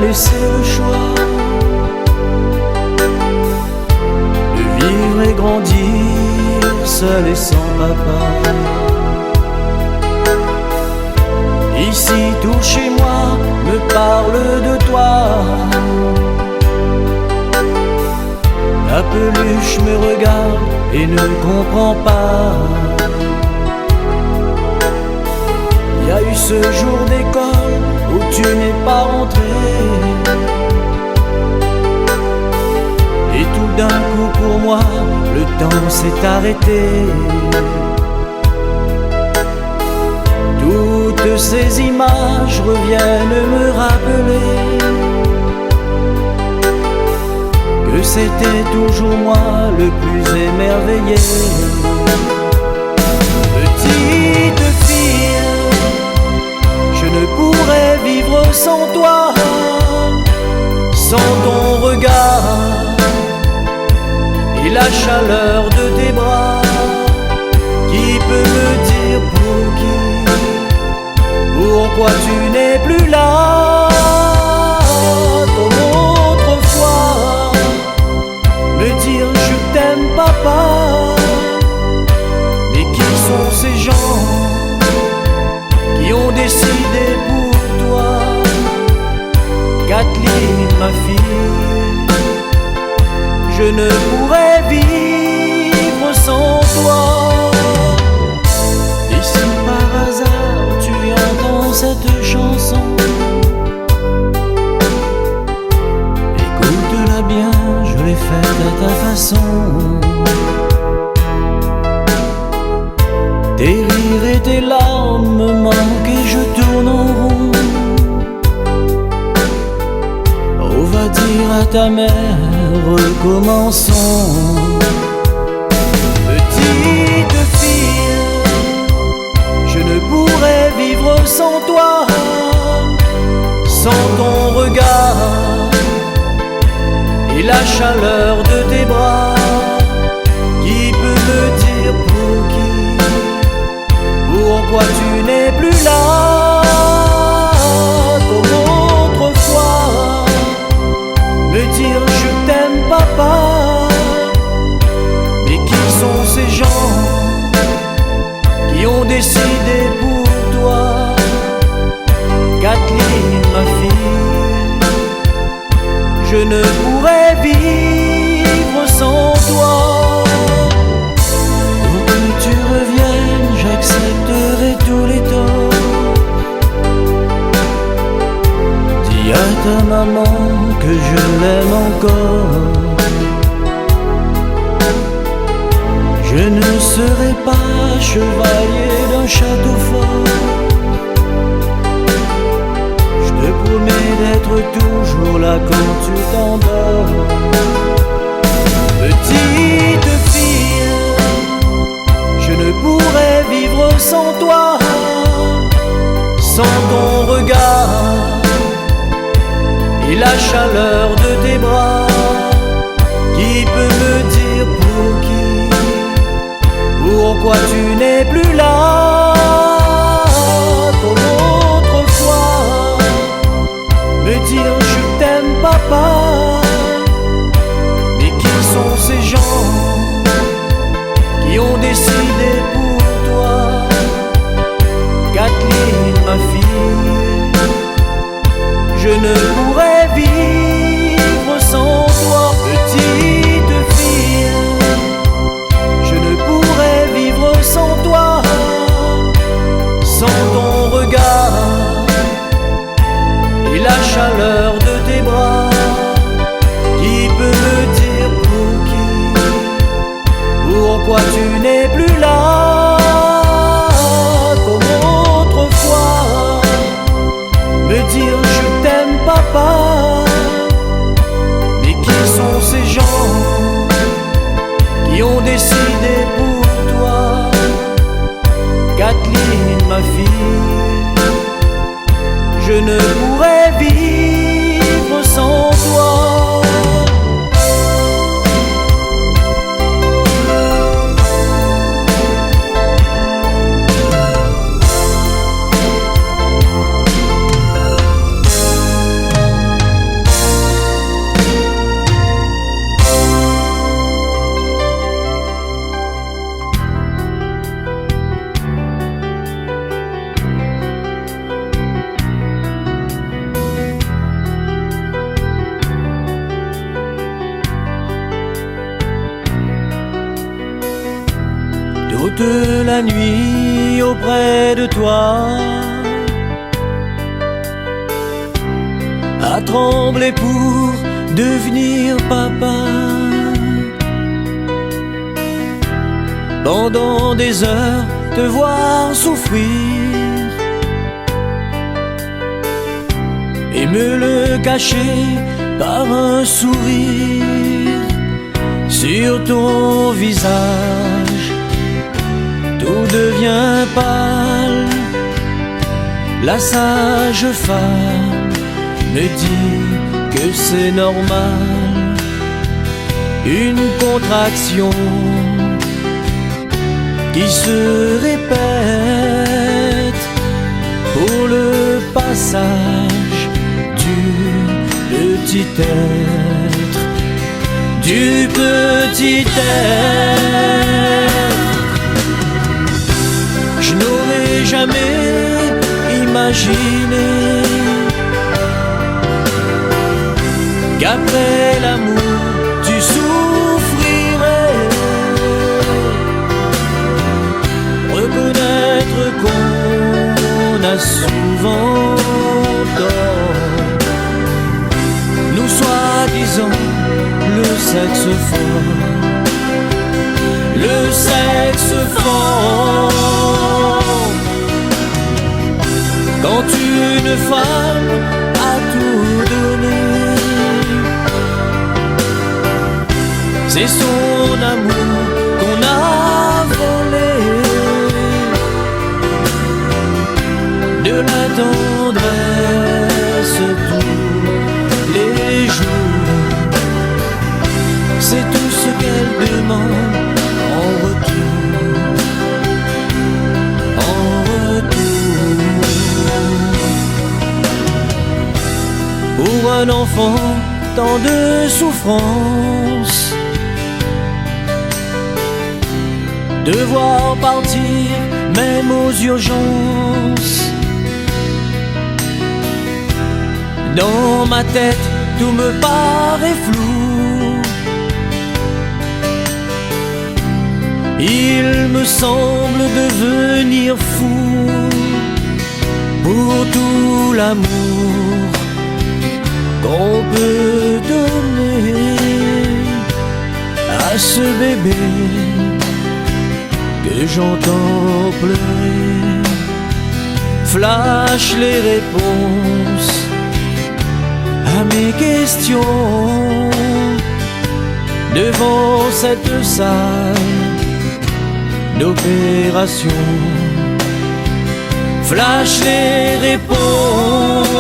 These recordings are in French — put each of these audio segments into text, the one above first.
laissé le choix de vivre et grandir seul et sans papa. Ici tout chez moi me parle de toi. La peluche me regarde et ne comprend pas. Il y a eu ce jour d'école où tu n'es pas rentré, et tout d'un coup pour moi le temps s'est arrêté. Toutes ces images reviennent me rappeler que c'était toujours moi le plus émerveillé. Petite fille, je ne pourrais vivre sans toi, sans ton regard et la chaleur de tes bras. Qui peut me dire pourquoi tu n'es plus là? Comme autrefois, me dire je t'aime papa. Mais qui sont ces gens qui ont décidé pour toi? Kathleen, ma fille, je ne pourrais vivre sans toi. Et si par hasard tu entends cette chanson, écoute-la bien, je l'ai faite à ta façon. Tes rires et tes larmes me manquent et je tourne en rond. Oh, va dire à ta mère, recommençons. Petite fille, je ne pourrais vivre sans toi, sans ton regard et la chaleur de tes bras. Qui peut me dire pourquoi tu n'es plus là? Comme autrefois, me dire je t'aime papa. Mais qui sont ces gens qui ont décidé pour toi? Kathleen, ma fille, je ne pourrais vivre sans toi. Pour que tu reviennes, j'accepterai tous les torts. Dis à ta maman que je l'aime encore. Je ne serai pas chevalier d'un château fort. Je te promets d'être toujours là quand tu t'endors. Petite fille, je ne pourrais vivre sans toi, sans ton regard et la chaleur de tes bras. Qui peut me dire pourquoi tu n'es plus là? Comme autrefois, me dire je t'aime papa. Mais qui sont ces gens qui ont décidé pour toi? Kathleen, ma fille, je ne pourrais vivre sans toi. Petite fille, je ne pourrais vivre sans toi, sans ton regard et la chaleur de tes bras. Qui peut me dire pourquoi tu n'es plus là? Comme autrefois, me dire je t'aime papa. Mais qui sont ces gens qui ont décidé pour toi? Kathleen, ma fille, je ne pourrais vivre sans toi. toute la nuit auprès de toi, à trembler pour devenir papa. Pendant des heures te voir souffrir et me le cacher par un sourire. Sur ton visage tout devient pâle. La sage femme me dit que c'est normal. Une contraction qui se répète pour le passage du petit être, du petit être. Je n'aurais jamais imaginé qu'après l'amour tu souffrirais. Reconnaître qu'on a souvent tort, nous soi-disant le sexe fort, le sexe fort. Quand une femme a tout donné, c'est son amour qu'on a volé. De la tendresse tous les jours, c'est tout ce qu'elle demande en retour, en retour. Pour un enfant, tant de souffrance, devoir partir même aux urgences. Dans ma tête, tout me paraît flou. Il me semble devenir fou pour tout l'amour qu'on peut donner à ce bébé que j'entends pleurer. Flash les réponses à mes questions devant cette salle d'opération. Flash les réponses,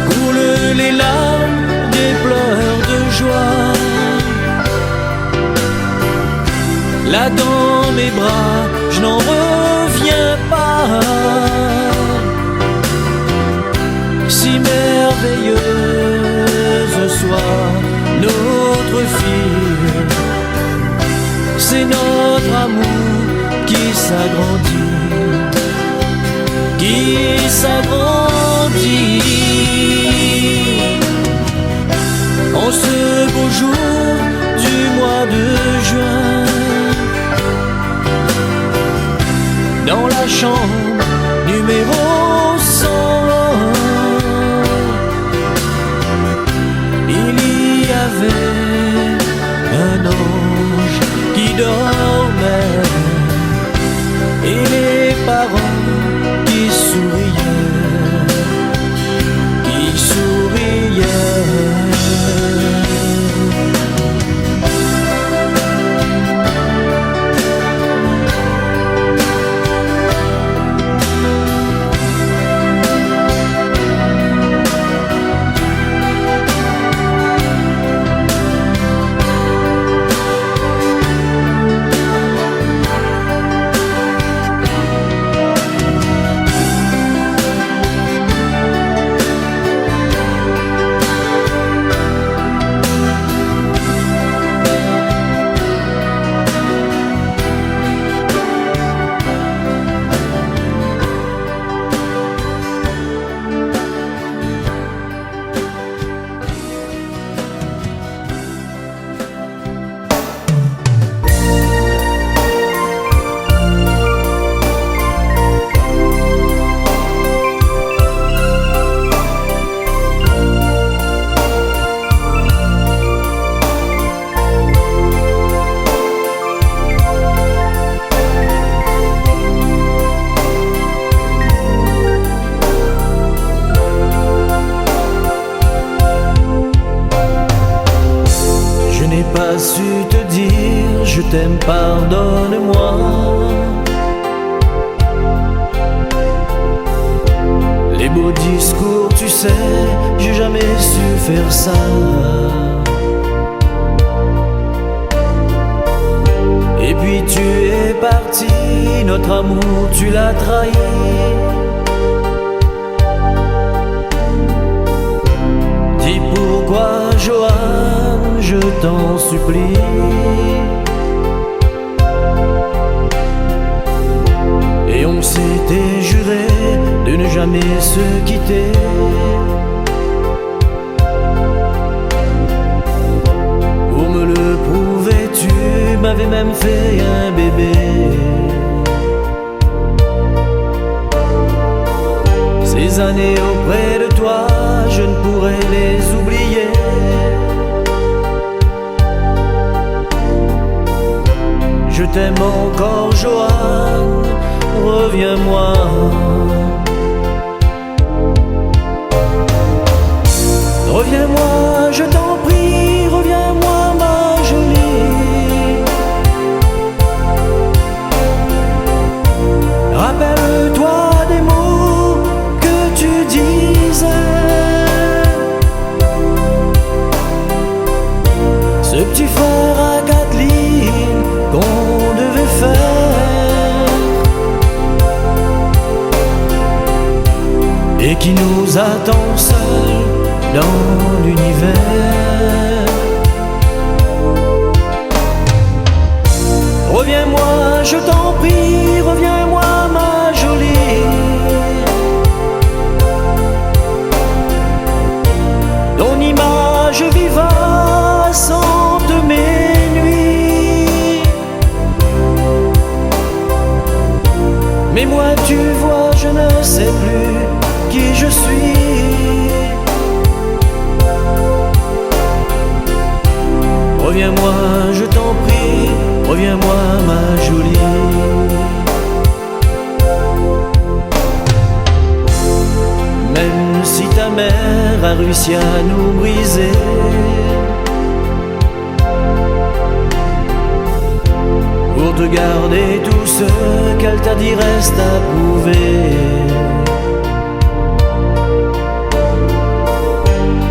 coulent les larmes des pleurs de joie. Là dans mes bras, je n'en reviens pas. Si merveilleuse soit notre fille, c'est notre amour qui s'agrandit, qui s'agrandit. En ce beau jour du mois de juin, dans la chambre numéro 101, il y avait un ange qui dormait et les parents qui souriaient, qui souriaient. n'ai pas su te dire je t'aime, pardonne-moi. Les beaux discours, tu sais, j'ai jamais su faire ça. Et puis tu es parti, notre amour tu l'as trahi. Dis pourquoi, Johan, je t'en supplie. Et on s'était juré de ne jamais se quitter. Pour me le prouver, tu m'avais même fait un bébé. Ces années auprès de toi, je ne pourrai les oublier. Je t'aime encore, Johan, reviens-moi. Reviens-moi, je t'en prie, reviens-moi, ma jolie. Rappelle-toi des mots que tu disais, ce petit frère à Kathleen qu'on devait faire et qui nous attend seuls dans l'univers. Reviens-moi, je t'en prie, reviens-moi, ma jolie. Ton image vivace hante mes nuits. Mais moi, tu vois, je ne sais plus qui je suis. Reviens-moi, je t'en prie, reviens-moi, ma jolie. Même si ta mère a réussi à nous briser, pour te garder tout ce qu'elle t'a dit reste à prouver.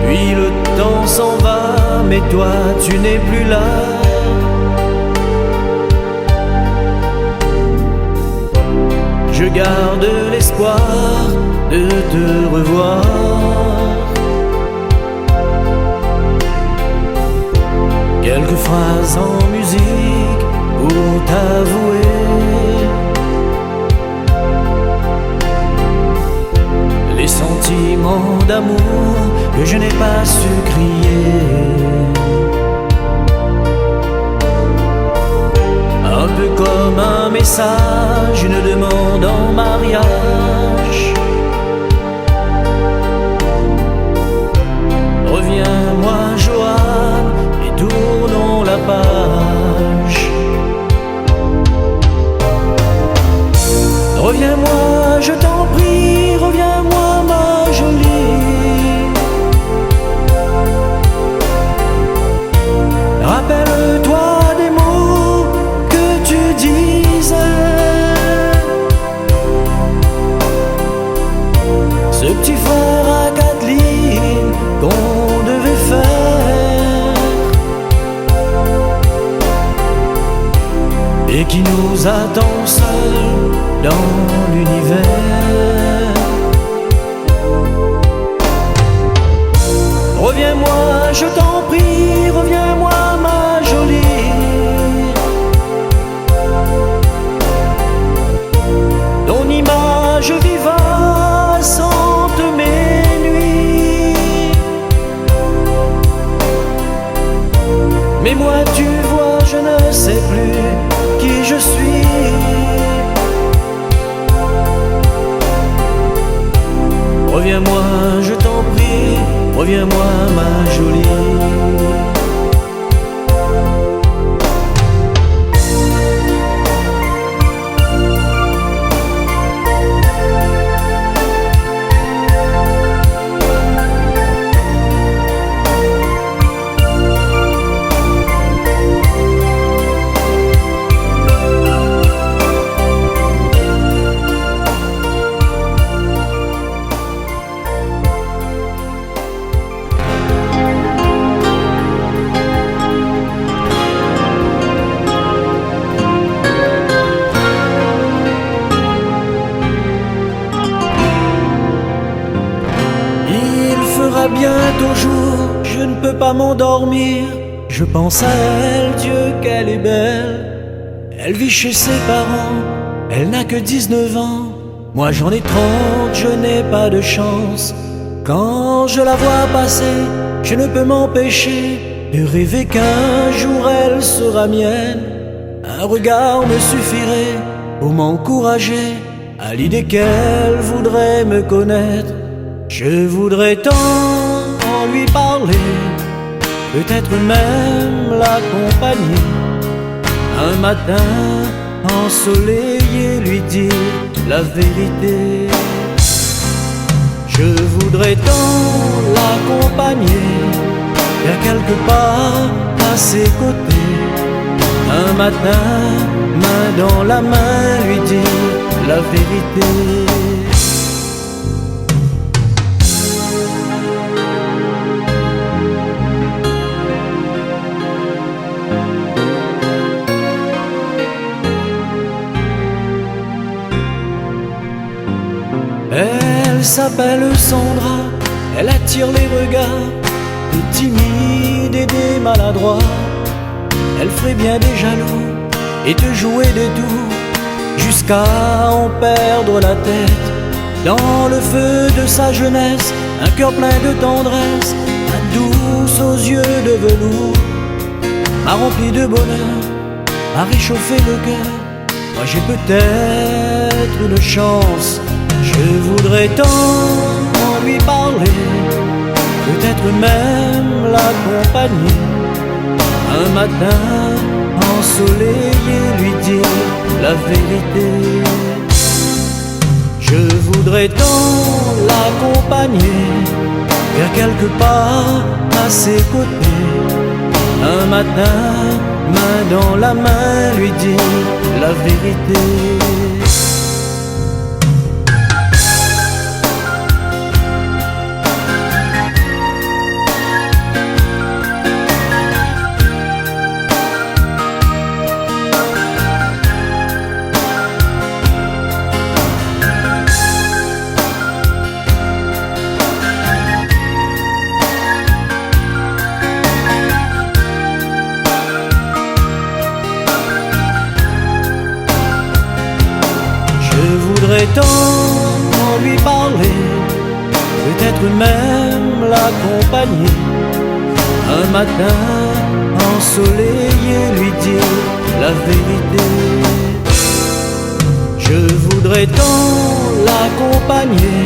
Puis le temps s'en va, mais toi tu n'es plus là. Je garde l'espoir de te revoir. Quelques phrases en musique pour t'avouer les sentiments d'amour que je n'ai pas su crier. Un peu comme un message, une demande en mariage. Reviens-moi, Johan, et tournons la page. Reviens-moi, je t'en prie, reviens-moi, ma jolie. Rappelle-toi des mots que tu disais, ce petit frère à Kathleen qu'on devait faire et qui nous attend seuls dans l'univers. Reviens-moi, je t'en prie, reviens-moi, ma jolie. Ton image vivace hante mes nuits. Mais moi, tu vois, je ne sais plus qui je suis. Reviens-moi, je t'en prie, reviens-moi, ma jolie. pas m'endormir. Je pense à elle, Dieu qu'elle est belle. Elle vit chez ses parents, elle n'a que 19 ans. Moi j'en ai 30, je n'ai pas de chance. Quand je la vois passer, je ne peux m'empêcher de rêver qu'un jour elle sera mienne. Un regard me suffirait pour m'encourager à l'idée qu'elle voudrait me connaître. Je voudrais tant lui parler, peut-être même l'accompagner un matin ensoleillé, lui dire la vérité. Je voudrais tant l'accompagner, vers quelque part à ses côtés, un matin, main dans la main, lui dire la vérité. Elle s'appelle Sandra, elle attire les regards des timides et des maladroits. Elle ferait bien des jaloux et te jouer des tours jusqu'à en perdre la tête. Dans le feu de sa jeunesse, un cœur plein de tendresse, la douce aux yeux de velours m'a rempli de bonheur, m'a réchauffé le cœur. Moi j'ai peut-être une chance. Je voudrais tant lui parler, peut-être même l'accompagner un matin ensoleillé, lui dire la vérité. Je voudrais tant l'accompagner vers quelque part à ses côtés, un matin, main dans la main, lui dire la vérité. Je voudrais tant lui parler, peut-être même l'accompagner un matin ensoleillé, lui dire la vérité. Je voudrais tant l'accompagner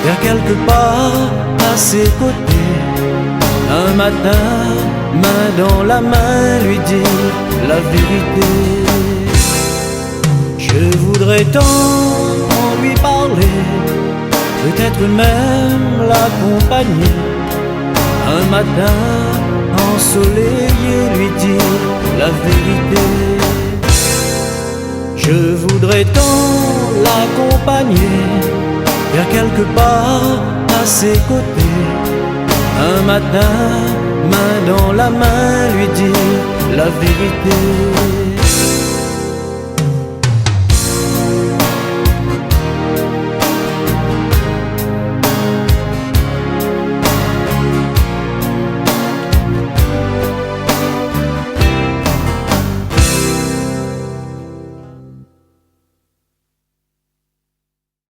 vers quelque part à ses côtés, un matin, main dans la main, lui dire la vérité. Je voudrais tant lui parler, peut-être même l'accompagner un matin ensoleillé, lui dire la vérité. Je voudrais tant l'accompagner vers quelque part à ses côtés, un matin, main dans la main, lui dire la vérité.